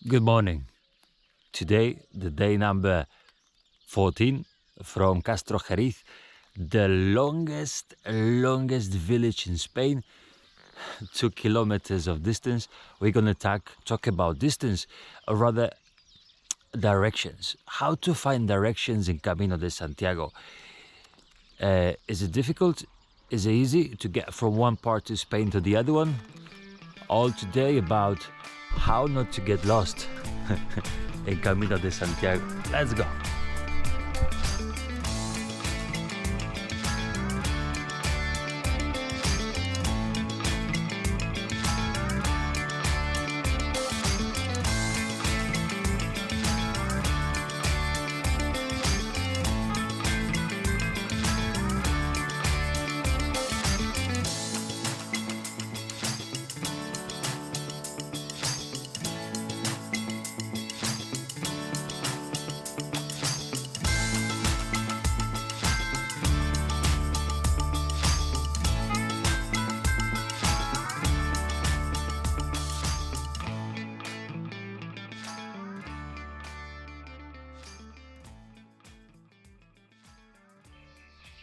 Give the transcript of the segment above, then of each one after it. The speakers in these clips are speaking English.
Good morning. Today, the day number 14 from Castro Jeriz, the longest village in Spain, 2 kilometers of distance. We're gonna talk about distance, or rather directions. How to find directions in Camino de Santiago. Is it difficult? Is it easy to get from one part of Spain to the other one? All today about how not to get lost in Camino de Santiago. Let's go.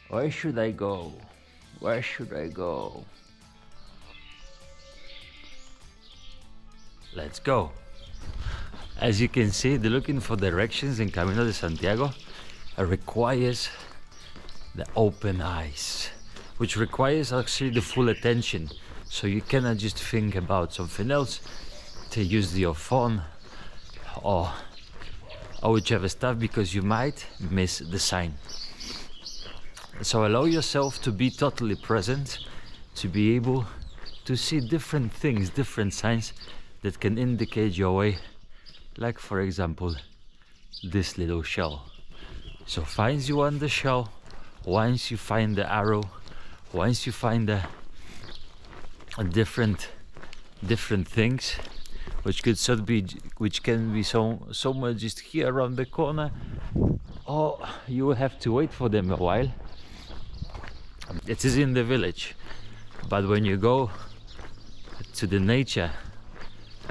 Where should I go? Where should I go? Let's go. As you can see, the looking for directions in Camino de Santiago requires the open eyes, which requires actually the full attention. So you cannot just think about something else, to use your phone or whichever stuff, because you might miss the sign. So allow yourself to be totally present, to be able to see different things, different signs that can indicate your way. Like for example, this little shell. So finds you on the shell. Once you find the arrow, once you find the different things, which can be so much just here around the corner, or you will have to wait for them a while. It is in the village, but when you go to the nature,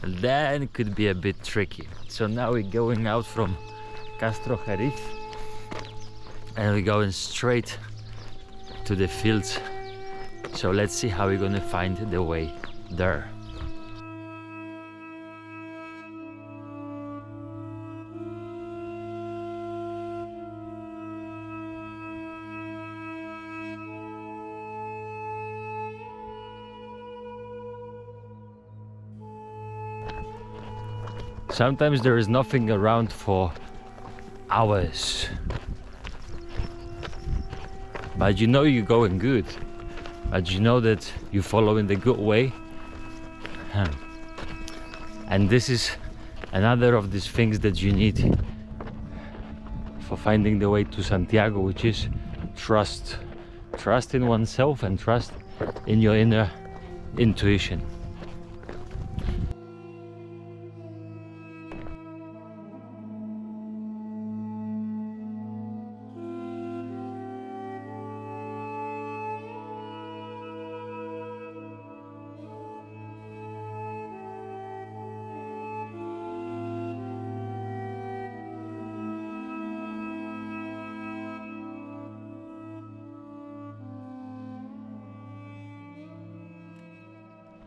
then it could be a bit tricky. So now we're going out from Castro Jeriz and we're going straight to the fields. So let's see how we're gonna find the way there. Sometimes there is nothing around for hours, but you know you're going good, but you know that you're following the good way. And this is another of these things that you need for finding the way to Santiago, which is trust in oneself and trust in your inner intuition.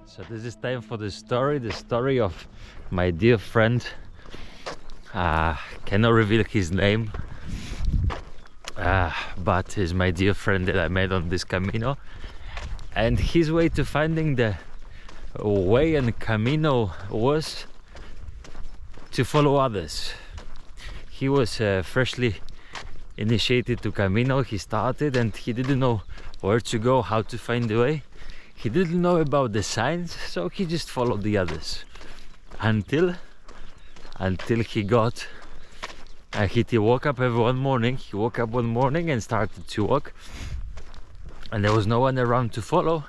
So this is time for the story of my dear friend. Cannot reveal his name, but he's my dear friend that I met on this Camino. And his way to finding the way and Camino was to follow others. He was freshly initiated to Camino. He started and he didn't know where to go, how to find the way. He didn't know about the signs, so he just followed the others until he got he woke up one morning. He woke up one morning and started to walk, and there was no one around to follow.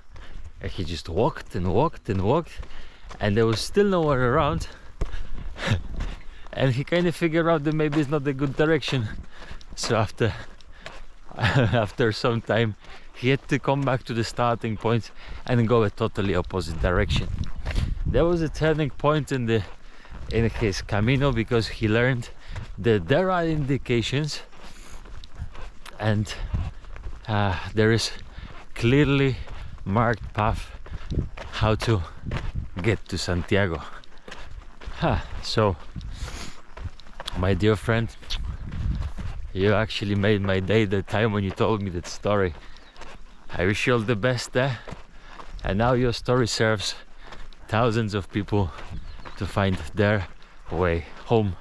And he just walked and walked and walked, and there was still no one around. And he kind of figured out that maybe it's not a good direction. So after some time, he had to come back to the starting point and go a totally opposite direction. There was a turning point in the in his Camino because he learned that there are indications and there is clearly marked path how to get to Santiago. So my dear friend, you actually made my day the time when you told me that story. I wish you all the best there, and now your story serves thousands of people to find their way home.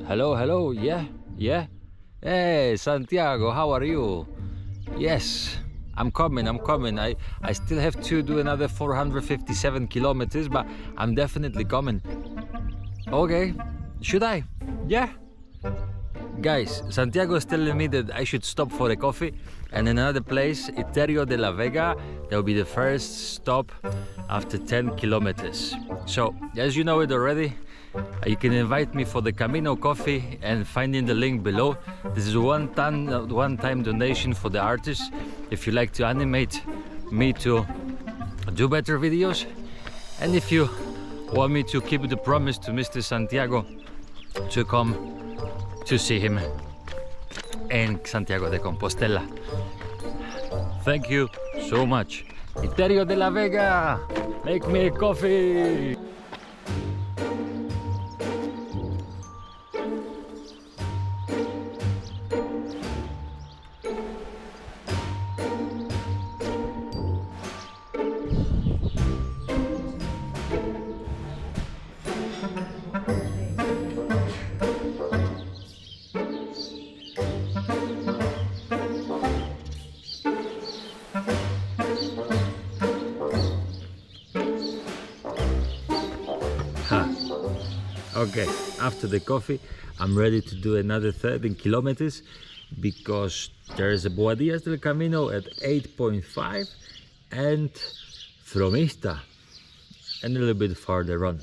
Hello, yeah. Hey, Santiago, how are you? Yes, I'm coming. I still have to do another 457 kilometers, but I'm definitely coming. Okay, should I? Yeah. Guys, Santiago is telling me that I should stop for a coffee, and in another place, Iterio de la Vega, that will be the first stop after 10 kilometers. So, as you know it already, you can invite me for the Camino coffee and finding the link below. This is a one-time donation for the artist. If you like to animate me to do better videos, and if you want me to keep the promise to Mr. Santiago to come to see him in Santiago de Compostela. Thank you so much. Iterio de la Vega, make me a coffee. Okay, after the coffee, I'm ready to do another 13 kilometers because there's a Boadillas del Camino at 8.5 and Fromista and a little bit farther on.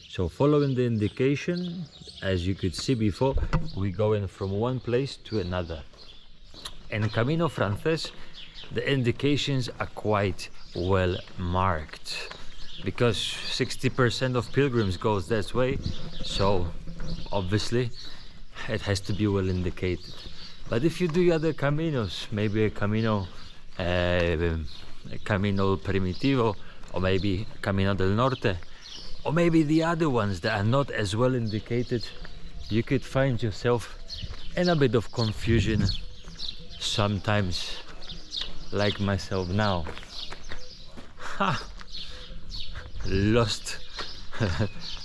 So following the indication, as you could see before, we're going from one place to another. In Camino Frances, the indications are quite well marked, because 60% of pilgrims goes that way, so obviously it has to be well indicated. But if you do other caminos, maybe a Camino Primitivo, or maybe Camino del Norte, or maybe the other ones that are not as well indicated, you could find yourself in a bit of confusion sometimes, like myself now. Lost in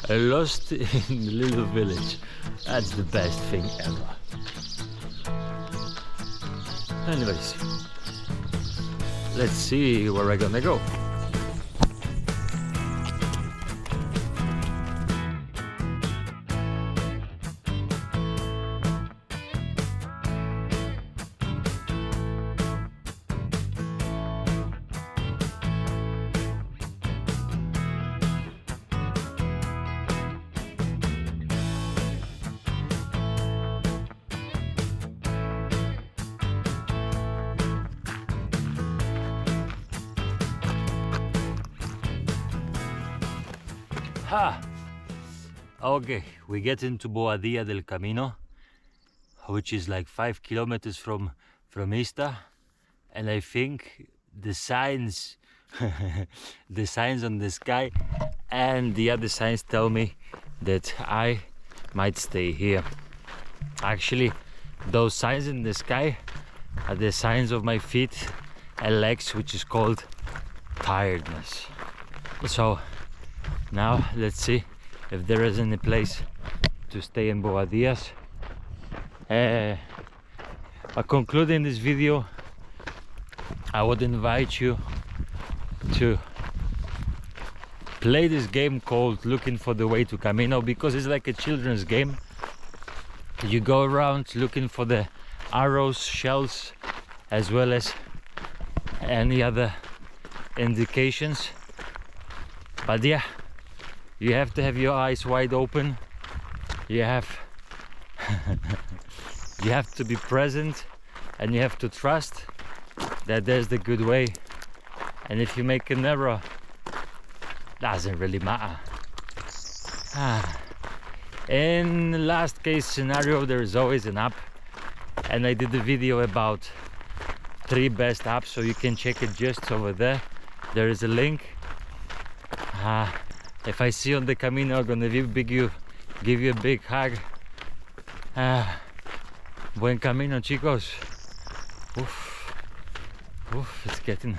a little village. That's the best thing ever. Anyways, let's see where we're gonna go. Okay, we get into Boadilla del Camino, which is like 5 kilometers from Ista, and I think the signs the signs on the sky and the other signs tell me that I might stay here. Actually, those signs in the sky are the signs of my feet and legs, which is called tiredness. So now let's see if there is any place to stay in Boadillas. Concluding this video, I would invite you to play this game called Looking for the Way to Camino, because it's like a children's game. You go around looking for the arrows, shells, as well as any other indications. But yeah, you have to have your eyes wide open. You have you have to be present, and you have to trust that there's the good way. And if you make an error, doesn't really matter. In last case scenario, there is always an app, and I did a video about 3 best apps, so you can check it just over there. There is a link. If I see you on the Camino, I'm gonna give you a big hug. Buen camino, chicos. It's getting